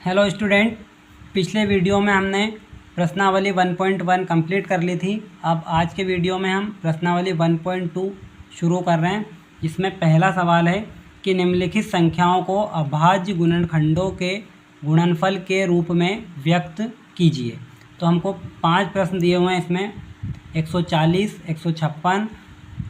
Hello student, पिछले video में हमने प्रश्नावली 1.1 कंप्लीट कर ली थी। अब आज के वीडियो में हम प्रश्नावली 1.2 शुरू कर रहे हैं, जिसमें पहला सवाल है कि निम्नलिखित संख्याओं को अभाज्य गुणनखंडों के गुणनफल के रूप में व्यक्त कीजिए। तो हमको 5 प्रश्न दिए हुए हैं इसमें 140, 156,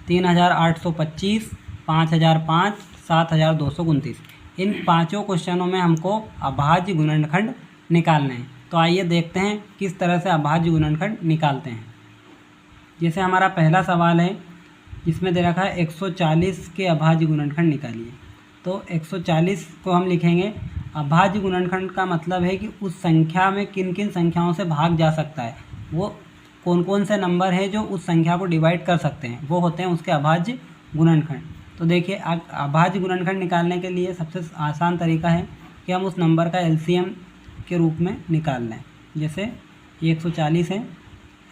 3825, 5005, 7229। इन पांचों क्वेश्चनों में हमको अभाज्य गुणनखंड निकालने हैं। तो आइए देखते हैं किस तरह से अभाज्य गुणनखंड निकालते हैं। जैसे हमारा पहला सवाल है जिसमें दे रखा है 140 के अभाज्य गुणनखंड निकालिए। तो 140 को हम लिखेंगे, अभाज्य गुणनखंड का मतलब है कि उस संख्या में किन किन संख्याओं से भाग जा सकता है, वो कौन कौन से नंबर है जो उस संख्या को डिवाइड कर सकते हैं, वो होते हैं उसके अभाज्य गुणनखंड। तो देखिए, अभाज्य गुणनखंड निकालने के लिए सबसे आसान तरीका है कि हम उस नंबर का एलसीएम के रूप में निकाल लें। जैसे ये 140 है,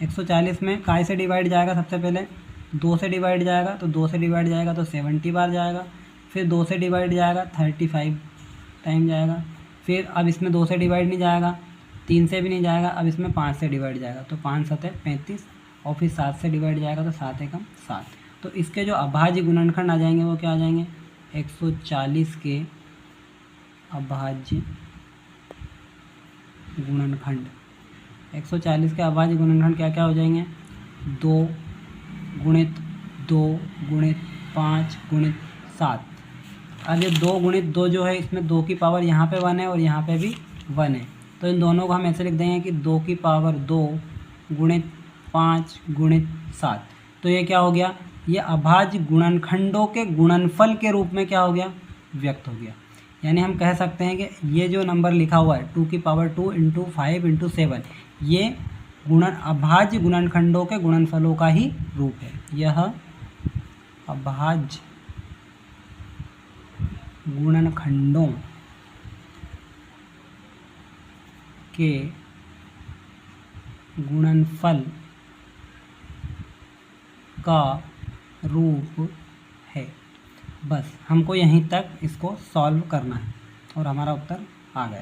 140 में काय से डिवाइड जाएगा, सबसे पहले 2 से डिवाइड जाएगा, तो 2 से डिवाइड जाएगा तो 70 बार जाएगा। फिर 2 से डिवाइड जाएगा 35 टाइम जाएगा। फिर अब इसमें 2 से डिवाइड नहीं जाएगा, 3 से भी नहीं जाएगा, अब इसमें 5 से डिवाइड जाएगा, तो 5 7 35। और फिर 7 से डिवाइड जाएगा तो 7 एकम 7। तो इसके जो अभाज्य गुणनखंड आ जाएंगे वो क्या आ जाएंगे, 140 के अभाज्य गुणनखंड। 140 के अभाज्य गुणनखंड क्या क्या हो जाएंगे, 2 गुणित 2 गुणित 5 गुणित 7। अब ये 2 गुणित 2 जो है, इसमें 2 की पावर यहाँ पे 1 है और यहाँ पे भी 1 है, तो इन दोनों को हम ऐसे लिख देंगे कि 2 की पावर 2 गुणित 5 गुणित 7। तो ये क्या हो गया, ये अभाज्य गुणनखंडों के गुणनफल के रूप में क्या हो गया, व्यक्त हो गया। यानी हम कह सकते हैं कि ये जो नंबर लिखा हुआ है 2 की पावर 2 × 5 × 7, ये अभाज्य गुणनखंडों के गुणनफलों का ही रूप है। यह अभाज्य गुणनखंडों के गुणनफल का रूप है। बस हमको यहीं तक इसको सॉल्व करना है और हमारा उत्तर आ गया।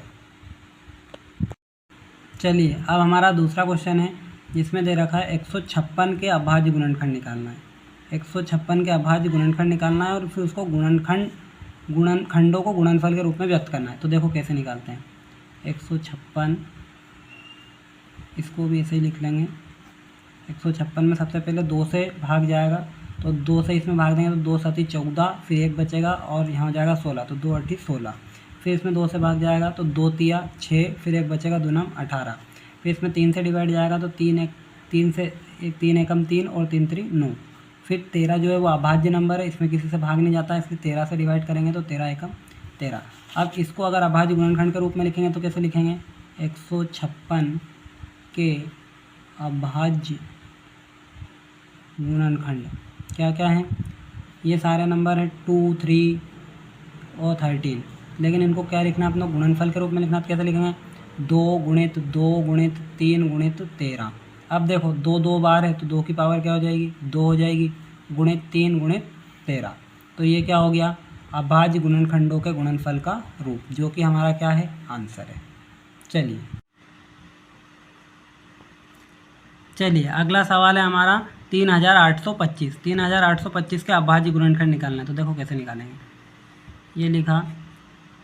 चलिए, अब हमारा दूसरा क्वेश्चन है जिसमें दे रखा है 156 के अभाज्य गुणनखंड निकालना है। 156 के अभाज्य गुणनखंड निकालना है और फिर उसको गुणनखंडों को गुणनफल के रूप में व्यक्त करना है। तो देखो कैसे निकालते हैं। 156, इसको भी ऐसे ही लिख लेंगे। 156 में सबसे पहले 2 से भाग जाएगा, तो 2 से इसमें भाग देंगे तो 2 7 14, फिर 1 बचेगा और यहाँ हो जाएगा 16, तो 2 8 16। फिर इसमें 2 से भाग जाएगा तो 2 3 6, फिर 1 बचेगा 2 9 18। फिर इसमें 3 से डिवाइड जाएगा तो 3 से 3 एकम 3 और 3 3 9। फिर 13 जो है वो अभाज्य नंबर है, इसमें किसी से भाग नहीं जाता है, इसलिए 13 से डिवाइड करेंगे तो 13 एकम 13। अब इसको अगर अभाज्य गुणनखंड के रूप में लिखेंगे तो कैसे लिखेंगे, 156 के अभाज्य गुणनखंड क्या क्या हैं, ये सारे नंबर हैं 2 3 और 13, लेकिन इनको क्या लिखना है, अपना गुणनफल के रूप में लिखना। तो कैसे लिखेंगे, 2 गुणित 2 गुणित 3 गुणित 13। अब देखो 2 2 बार है तो 2 की पावर क्या हो जाएगी, 2 हो जाएगी, गुणित 3 गुणित 13। तो ये क्या हो गया, अभाज्य गुणनखंडों के गुणनफल का रूप, जो कि हमारा क्या है, आंसर है। चलिए अगला सवाल है हमारा 3825। 3825 के अभाज्य गुणनखंड निकालना है। तो देखो कैसे निकालेंगे, ये लिखा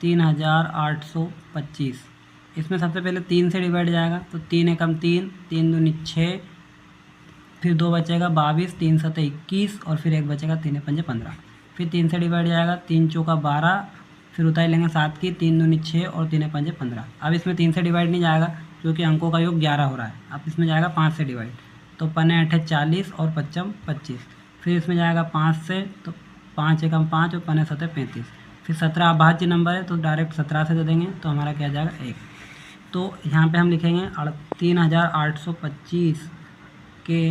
3825, इसमें सबसे पहले 3 से डिवाइड जाएगा, तो 3 एकम 3, 3 दूनी 6, फिर 2 बचेगा 22, 3 7 21 और फिर 1 बचेगा 3 5 15। फिर 3 से डिवाइड जाएगा, 3 चौका 12, फिर उतार लेंगे 7 की, 3 दूनी 6 और 3 5 15। अब इसमें 3 से डिवाइड नहीं जाएगा क्योंकि अंकों का योग 11 हो रहा है। अब इसमें जाएगा 5 से डिवाइड, तो 5 8 40 और 5 25। फिर इसमें जाएगा 5 से, तो 5 एकम 5 और 5 7 35। फिर 17 अभाज्य नंबर है तो डायरेक्ट 17 से दे देंगे, तो हमारा क्या जाएगा 1। तो यहाँ पे हम लिखेंगे 3825 के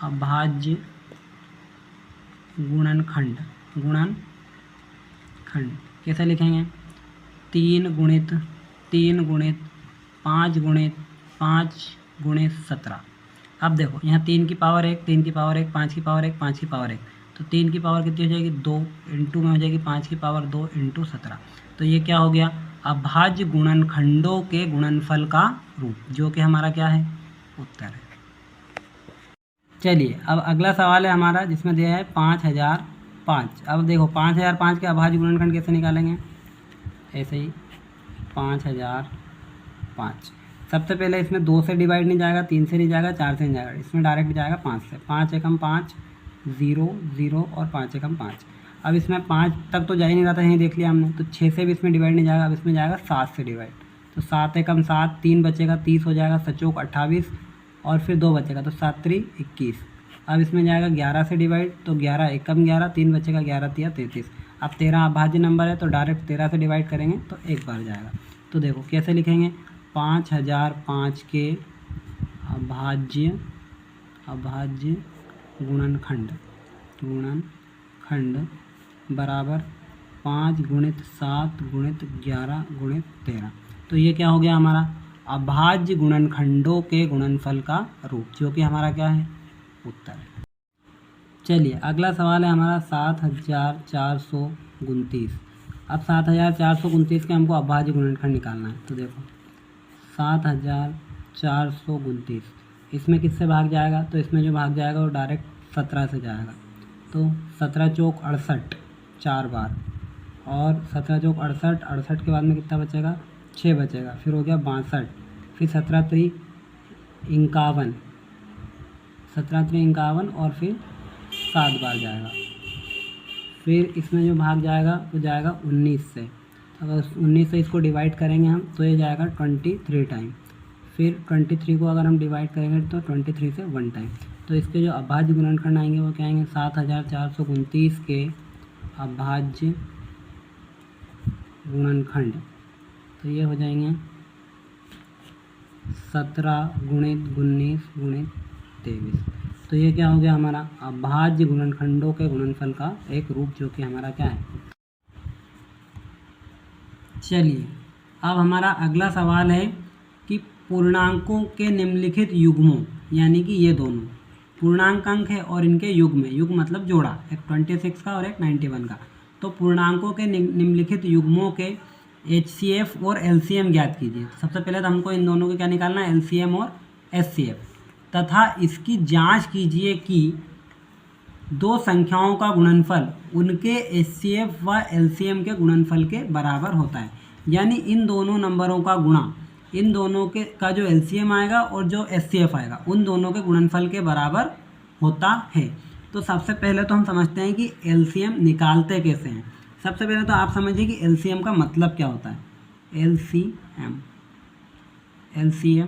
अभाज्य गुणनखंड कैसे लिखेंगे, 3 गुणित 3 गुणित 5 गुणित 5 गुणित 17। अब देखो यहाँ 3 की पावर 1, 3 की पावर 1, 5 की पावर 1, 5 की पावर 1, तो 3 की पावर कितनी हो जाएगी, 2 इंटू में हो जाएगी 5 की पावर 2 × 17। तो ये क्या हो गया, अभाज्य गुणनखंडों के गुणनफल का रूप, जो कि हमारा क्या है, उत्तर है। चलिए अब अगला सवाल है हमारा, जिसमें दिया है 5005। अब देखो 5005 के अभाज्य गुणनखंड कैसे निकालेंगे, ऐसे ही 5005 सबसे पहले इसमें 2 से डिवाइड नहीं जाएगा, 3 से नहीं जाएगा, 4 से नहीं जाएगा, इसमें डायरेक्ट जाएगा 5 से। 5 एकम 5, 0 0 और 5 एकम 5। अब इसमें 5 तक तो जा ही नहीं रहा था, यहीं देख लिया हमने, तो 6 से भी इसमें डिवाइड नहीं जाएगा, अब इसमें जाएगा 7 से डिवाइड। तो 7 एकम 7, 3 बचेगा, 30 हो जाएगा, 7 चौक 28 और फिर 2 बचेगा, तो 7 3 21। अब इसमें जाएगा 11 से डिवाइड, तो 11 एकम 11, 3 बचेगा, 11 3 33। अब 13 अभाज्य नंबर है, तो डायरेक्ट 13 से डिवाइड करेंगे तो एक बार जाएगा। तो देखो कैसे लिखेंगे, 5005 के अभाज्य गुणनखंड बराबर 5 गुणित 7 गुणित 11 गुणित 13। तो ये क्या हो गया हमारा, अभाज्य गुणनखंडों के गुणनफल का रूप, जो कि हमारा क्या है, उत्तर है। चलिए अगला सवाल है हमारा 7429। अब 7429 के हमको अभाज्य गुणनखंड निकालना है। तो देखो 7429 इसमें किससे भाग जाएगा, तो इसमें जो भाग जाएगा वो डायरेक्ट 17 से जाएगा। तो 17 चौक 68 4 बार, और 17 चौक 68, 68 के बाद में कितना बचेगा, 6 बचेगा, फिर हो गया 62, फिर 17 3 51, 17 3 51 और फिर 7 बार जाएगा। फिर इसमें जो भाग जाएगा वो जाएगा 19 से। अगर 19 से इसको डिवाइड करेंगे हम तो ये जाएगा 23 टाइम। फिर 23 को अगर हम डिवाइड करेंगे तो 23 से 1 टाइम। तो इसके जो अभाज्य गुणनखंड आएंगे वो क्या आएंगे, 7429 के अभाज्य गुणनखंड, तो ये हो जाएंगे 17 गुणित 19 गुणित 23। तो ये क्या हो गया हमारा, अभाज्य गुणनखंडों के गुणनफल का एक रूप, जो कि हमारा क्या है। चलिए अब हमारा अगला सवाल है कि पूर्णांकों के निम्नलिखित युग्मों, यानी कि ये दोनों पूर्णांक अंक है और इनके युग्म, युग्म मतलब जोड़ा, एक 26 का और एक 91 का। तो पूर्णांकों के निम्नलिखित युग्मों के HCF और LCM ज्ञात कीजिए। सबसे पहले तो हमको इन दोनों को क्या निकालना है, LCM और HCF, तथा इसकी जांच कीजिए कि दो संख्याओं का गुणनफल उनके HCF व LCM के गुणनफल के बराबर होता है। यानी इन दोनों नंबरों का गुणा, इन दोनों के का जो LCM आएगा और जो HCF आएगा, उन दोनों के गुणनफल के बराबर होता है। तो सबसे पहले तो हम समझते हैं कि LCM निकालते कैसे हैं। सबसे पहले तो आप समझिए कि LCM का मतलब क्या होता है। LCM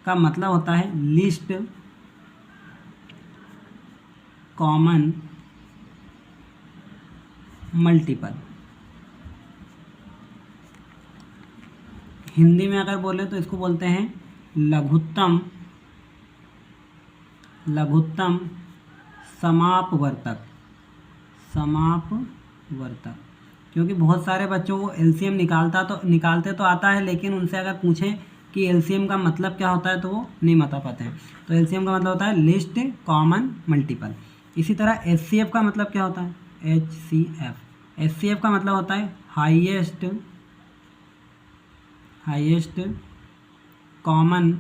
का मतलब होता है लीस्ट कॉमन मल्टीपल। हिंदी में अगर बोले तो इसको बोलते हैं लघुत्तम समापवर्तक। क्योंकि बहुत सारे बच्चों को LCM निकालते तो आता है, लेकिन उनसे अगर पूछें कि LCM का मतलब क्या होता है तो वो नहीं बता पाते हैं। तो LCM का मतलब होता है लिस्ट कॉमन मल्टीपल। इसी तरह HCF का मतलब क्या होता है, HCF का मतलब होता है हाईएस्ट कॉमन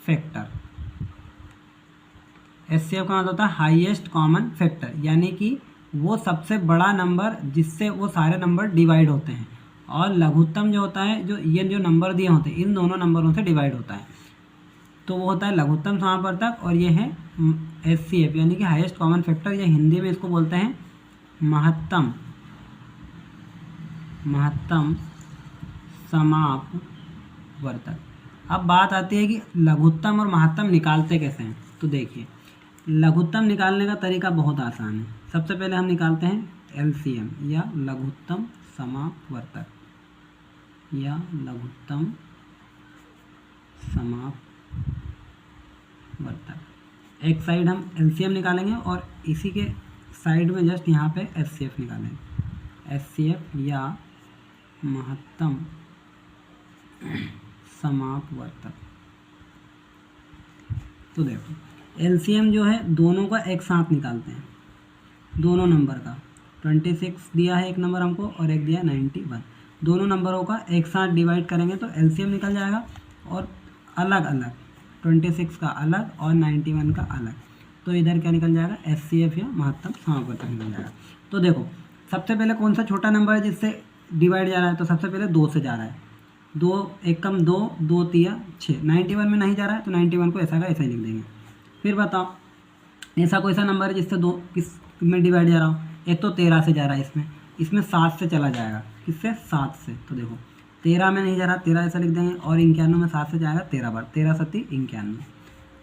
फैक्टर। HCF का मतलब होता है हाईएस्ट कॉमन फैक्टर, यानी कि वो सबसे बड़ा नंबर जिससे वो सारे नंबर डिवाइड होते हैं। और लघुत्तम जो होता है, जो ये जो नंबर दिए होते हैं इन दोनों नंबरों से डिवाइड होता है, तो वो होता है लघुत्तम समापवर्तक। और ये है HCF यानी कि हाईएस्ट कॉमन फैक्टर, या हिंदी में इसको बोलते हैं महत्तम समापवर्तक। अब बात आती है कि लघुत्तम और महत्तम निकालते कैसे हैं। तो देखिए लघुत्तम निकालने का तरीका बहुत आसान है। सबसे पहले हम निकालते हैं LCM या लघुत्तम समापवर्तक, या लघुत्तम समापवर्तक। एक साइड हम LCM निकालेंगे और इसी के साइड में जस्ट यहाँ पे HCF निकालेंगे, HCF या महत्तम समापवर्तक। तो देखो LCM जो है दोनों का एक साथ निकालते हैं, दोनों नंबर का। 26 दिया है एक नंबर हमको और एक दिया 91। दोनों नंबरों का एक साथ डिवाइड करेंगे तो एलसीएम निकल जाएगा, और अलग अलग 26 का अलग और 91 का अलग, तो इधर क्या निकल जाएगा, एचसीएफ या महत्तम समापवर्तक निकल जाएगा। तो देखो सबसे पहले कौन सा छोटा नंबर है जिससे डिवाइड जा रहा है, तो सबसे पहले 2 से जा रहा है, 2 एकम 2, 2 तिया 6, 91 में नहीं जा रहा है तो 91 को ऐसा का ऐसा ही लिख देंगे। फिर बताओ ऐसा कोई सा नंबर है जिससे 2 किस में डिवाइड जा रहा हो, एक तो 13 से जा रहा है, इसमें 7 से चला जाएगा, किससे 7 से, तो देखो 13 में नहीं जा रहा, 13 ऐसा लिख देंगे, और 91 में 7 से जाएगा 13 बार, 13 सत्ती 91।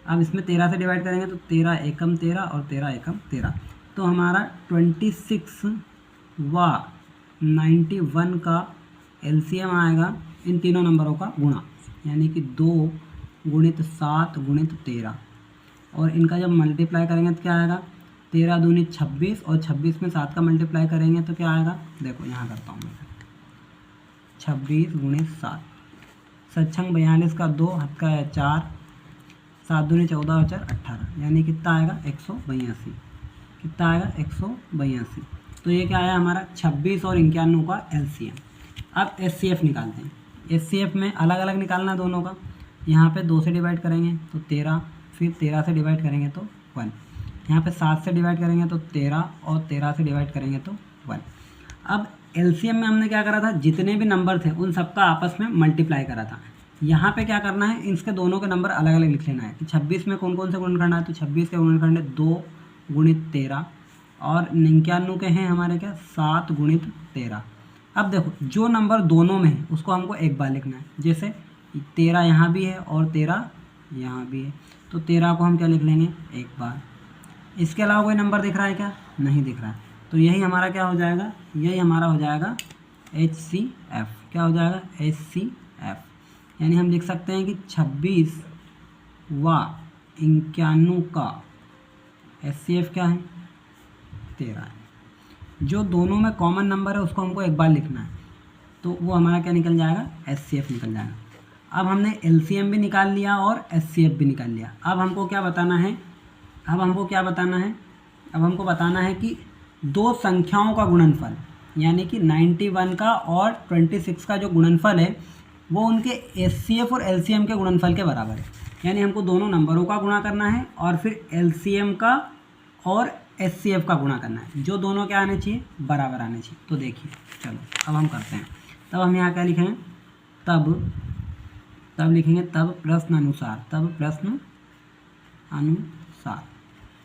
अब इसमें 13 से डिवाइड करेंगे तो 13 एकम 13 और 13 एकम 13, तो हमारा 26 व 91 का एलसीएम आएगा इन तीनों नंबरों का गुणा, यानी कि 2 गुणित 7 गुणित 13, और इनका जब मल्टीप्लाई करेंगे तो क्या आएगा, 13 दूनी 26 और 26 में 7 का मल्टीप्लाई करेंगे तो क्या आएगा, देखो यहाँ करता हूँ मैं, 26 गुणित 7, सत्संग 42 का 2 हाथ का है 4, 7 दूनी 14 और 4 18, यानी कितना आएगा 182, कितना आएगा 182। तो ये क्या आया हमारा 26 और 91 का एलसीएम। अब एचसीएफ निकालते हैं। एचसीएफ में अलग अलग निकालना दोनों का, यहाँ पे 2 से डिवाइड करेंगे तो 13, फिर 13 से डिवाइड करेंगे तो 1, यहाँ पे 7 से डिवाइड करेंगे तो 13 और 13 से डिवाइड करेंगे तो 1। अब एलसीएम में हमने क्या करा था, जितने भी नंबर थे उन सबका आपस में मल्टीप्लाई करा था। यहाँ पे क्या करना है, इसके दोनों के नंबर अलग अलग लिख लेना है कि 26 में कौन कौन से गुणनखंड है, तो 26 के गुणनखंड है 2 गुणित 13, और 99 के हैं हमारे क्या 7 गुणित 13। अब देखो जो नंबर दोनों में है उसको हमको एक बार लिखना है, जैसे 13 यहाँ भी है और 13 यहाँ भी है, तो 13 को हम क्या लिख लेंगे एक बार। इसके अलावा कोई नंबर दिख रहा है क्या, नहीं दिख रहा है, तो यही हमारा क्या हो जाएगा, यही हमारा हो जाएगा HCF। क्या हो जाएगा HCF, यानी हम लिख सकते हैं कि 26 व 91 का HCF क्या है 13 है। जो दोनों में कॉमन नंबर है उसको हमको एक बार लिखना है, तो वो हमारा क्या निकल जाएगा HCF निकल जाएगा। अब हमने LCM भी निकाल लिया और HCF भी निकाल लिया। अब हमको क्या बताना है, अब हमको बताना है कि दो संख्याओं का गुणनफल, यानी कि 91 का और 26 का जो गुणनफल है वो उनके HCF और LCM के गुणनफल के बराबर है। यानी हमको दोनों नंबरों का गुणा करना है और फिर LCM का और HCF का गुणा करना है, जो दोनों क्या आने चाहिए बराबर आने चाहिए। तो देखिए चलो अब हम करते हैं। तब हम यहाँ क्या लिखेंगे, तब लिखेंगे तब प्रश्न अनुसार,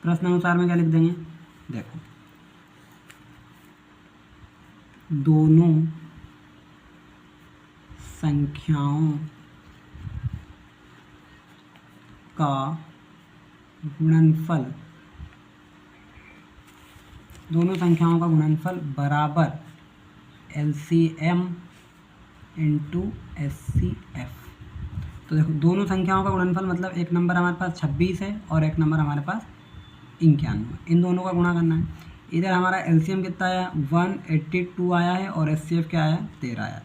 प्रश्न अनुसार में क्या लिख देंगे, देखो दोनों संख्याओं का गुणनफल, बराबर LCM इंटू HCF। तो देखो दोनों संख्याओं का गुणनफल मतलब एक नंबर हमारे पास 26 है और एक नंबर हमारे पास 91, इन दोनों का गुणा करना है। इधर हमारा LCM कितना आया 182 आया है और HCF क्या आया 13 आया।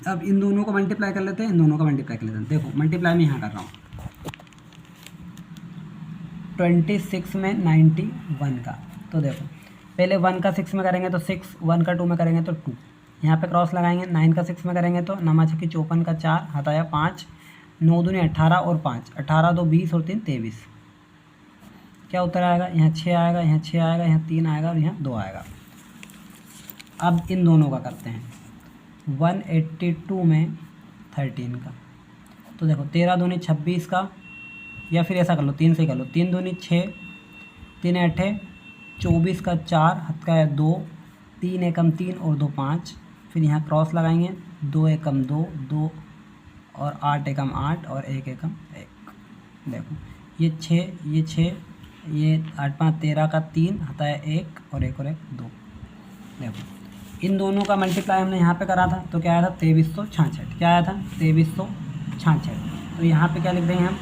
अब इन दोनों को मल्टीप्लाई कर लेते हैं, देखो मल्टीप्लाई में यहाँ कर रहा हूँ 26 में 91 का, तो देखो पहले 1 का 6 में करेंगे तो 6, 1 का 2 में करेंगे तो 2, यहाँ पे क्रॉस लगाएंगे। 9 का 6 में करेंगे तो 9 छक्के 54 का 4 हटाया 5, 9 दूनी 18 और 5, 18 2 20 और 3 23। क्या उत्तर आएगा, यहाँ 6 आएगा, यहाँ 6 आएगा, यहाँ 3 आएगा और यहाँ 2 आएगा। अब इन दोनों का करते हैं 182 में 13 का, तो देखो 13 दूनी 26 का, या फिर ऐसा कर लो 3 से कर लो, 3 दूनी 6, 3 8 24 का 4 हथ का है 2, 3 एकम 3 और 2 5, फिर यहाँ क्रॉस लगाएंगे 2 एकम 2 2 और 8 एकम 8 और 1 एकम 1। देखो ये 6 ये 8 5 13 का 3 हता है 1 और 1 और 1 2। देखो इन दोनों का मल्टीप्लाई हमने यहाँ पे करा था तो क्या आया था 2366। क्या आया था 2366। तो यहाँ पे क्या लिख देंगे हम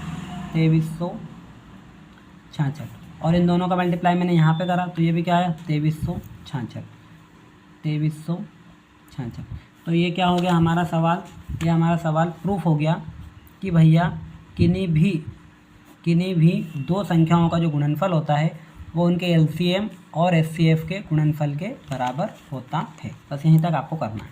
2366, और इन दोनों का मल्टीप्लाई मैंने यहाँ पे करा तो ये भी क्या है 2366। तो ये क्या हो गया हमारा सवाल, ये हमारा सवाल प्रूफ हो गया कि भैया किन्हीं भी दो संख्याओं का जो गुणनफल होता है वो उनके LCM और HCF के गुणनफल के बराबर होता है। बस यहीं तक आपको करना है।